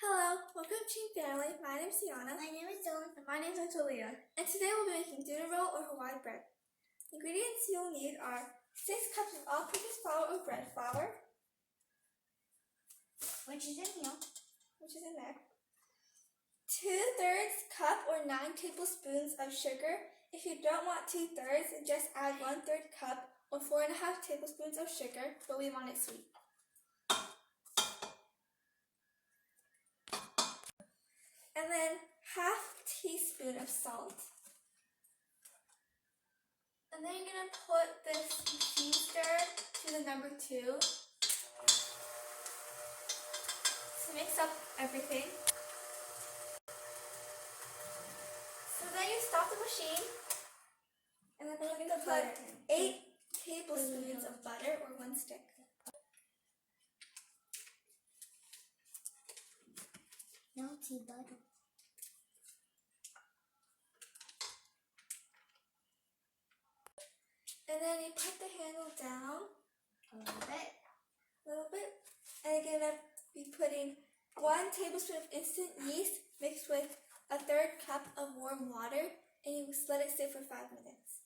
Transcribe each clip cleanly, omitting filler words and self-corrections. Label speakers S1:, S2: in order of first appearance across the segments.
S1: Hello, welcome to Team Family. My name is Tiana.
S2: My name is Dylan.
S1: And my name is Antolia. And today we'll be making dinner roll or Hawaii bread. The ingredients you'll need are 6 cups of all-purpose flour or bread flour,
S2: which is in here,
S1: 2/3 cup or 9 tablespoons of sugar. If you don't want 2/3, just add 1/3 cup or 4.5 tablespoons of sugar, but we want it sweet. And then 1/2 teaspoon of salt. And then you're going to put this machine stir to the number 2 to mix up everything. So then you stop the machine, and then we're going to put 8 tablespoons of butter or 1 stick.
S2: Melty butter.
S1: And then you put the handle down
S2: A little bit.
S1: And you're going to be putting 1 tablespoon of instant yeast mixed with 1/3 cup of warm water, and you let it sit for 5 minutes.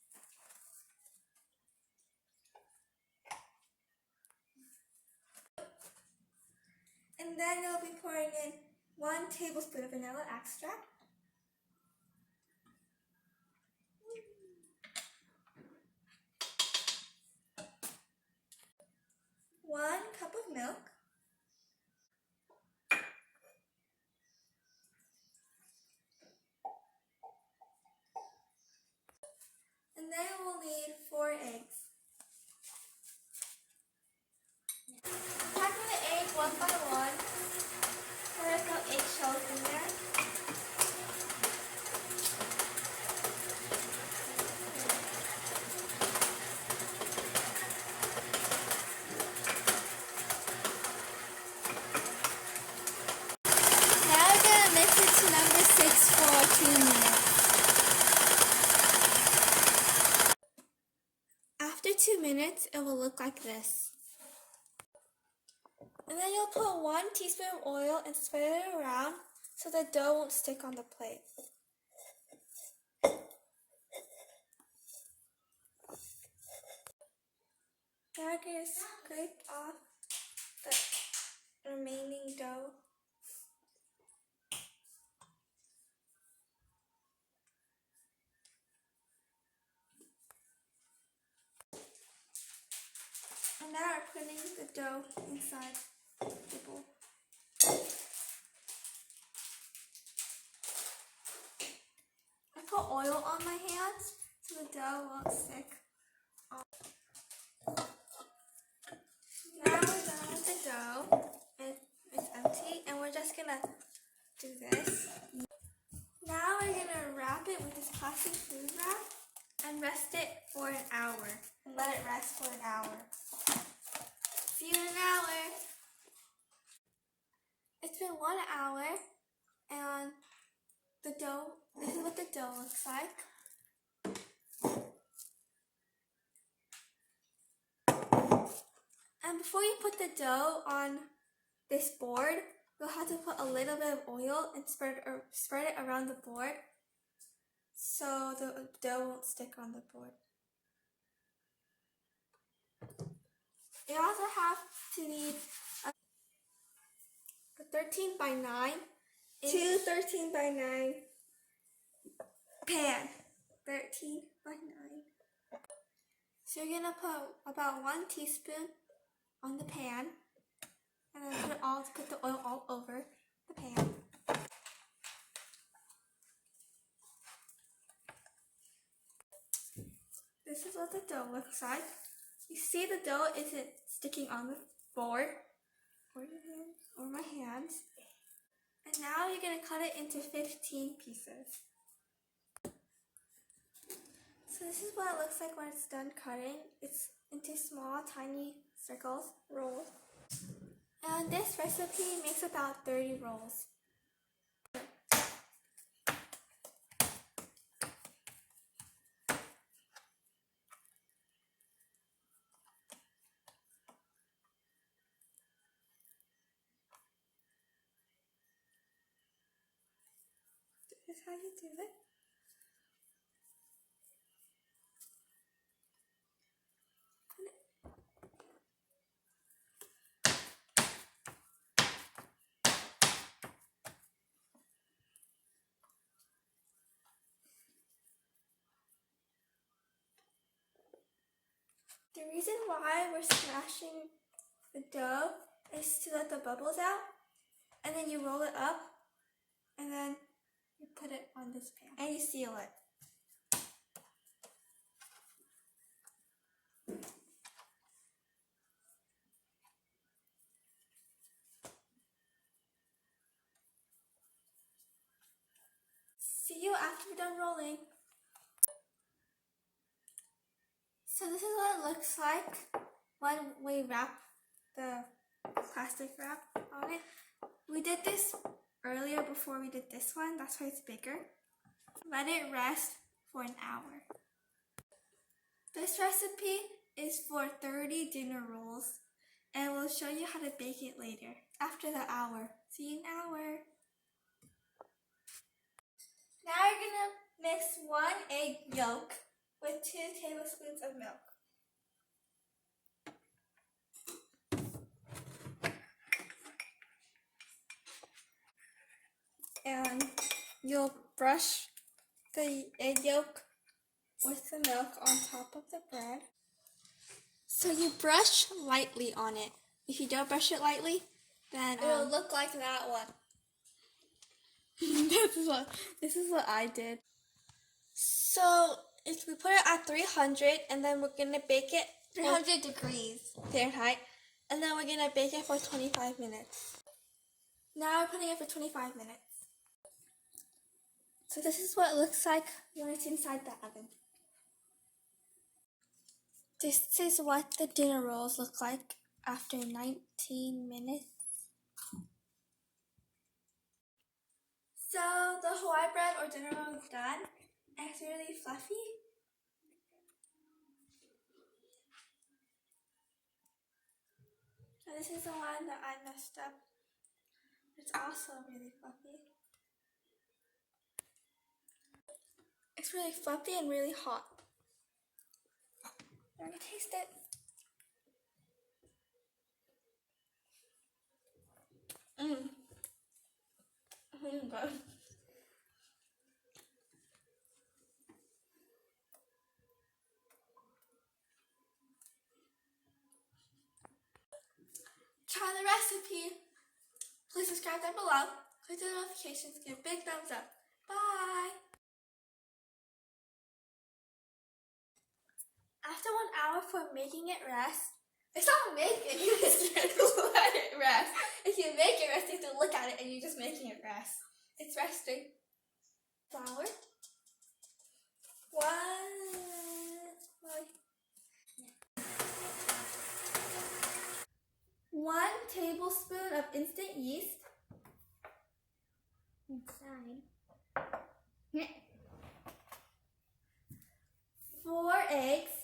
S1: And then you'll be pouring in 1 tablespoon of vanilla extract. 1 cup of milk. And then we'll need 4 eggs. Cracking the egg one by one, so there's no eggshells in there. Now we're going to mix it to number 6 for 2 minutes. After 2 minutes, it will look like this. And then you'll put 1 teaspoon of oil and spread it around so the dough won't stick on the plate. Now I'm going to scrape off the remaining dough. And now we're putting the dough inside the bowl. I put oil on my hands so the dough won't stick. Now we're done with the dough. It's empty, and we're just gonna do this. Now we're gonna wrap it with this plastic food wrap and rest it for an hour. And let it rest for an hour. See you in an hour. It's been 1 hour, and this is what the dough looks like. And before you put the dough on this board, you'll have to put a little bit of oil and spread it around the board so the dough won't stick on the board. You also have to need a 13 by 9, 2 13 by 9 pan. 13 by 9. So you're gonna put about 1 teaspoon on the pan, and then put the oil all over the pan. This is what the dough looks like. You see the dough isn't sticking on the board or my hands. And now you're going to cut it into 15 pieces. So this is what it looks like when it's done cutting. It's into small, tiny circles, rolls. And this recipe makes about 30 rolls. is how you do it. The reason why we're smashing the dough is to let the bubbles out, and then you roll it up, and then you put it on this pan, and you seal it. See you after we're done rolling. So this is what it looks like when we wrap the plastic wrap on it. We did this earlier before we did this one, that's why it's bigger. Let it rest for an hour. This recipe is for 30 dinner rolls, and we'll show you how to bake it later, after the hour. See you in an hour. Now you're gonna mix 1 egg yolk with 2 tablespoons of milk. And you'll brush the egg yolk with the milk on top of the bread. So you brush lightly on it. If you don't brush it lightly, then it'll look like that one. This is what I did. So if we put it at 300, and then we're gonna bake it 300 degrees Fahrenheit, and then we're gonna bake it for 25 minutes. Now we're putting it for 25 minutes. So this is what it looks like when it's inside the oven. This is what the dinner rolls look like after 19 minutes. So the Hawaii bread or dinner roll is done, and it's really fluffy. So this is the one that I messed up. It's also really fluffy. It's really fluffy and really hot. I'm gonna taste it. Good. Try the recipe. Please subscribe down below, click the notifications, give a big thumbs up. Bye! After 1 hour for making it rest, it's not making, you just let it rest. If you make it rest, you have to look at it and you're just making it rest. It's resting. Flour. 1 tablespoon of instant yeast. Inside. 4 eggs.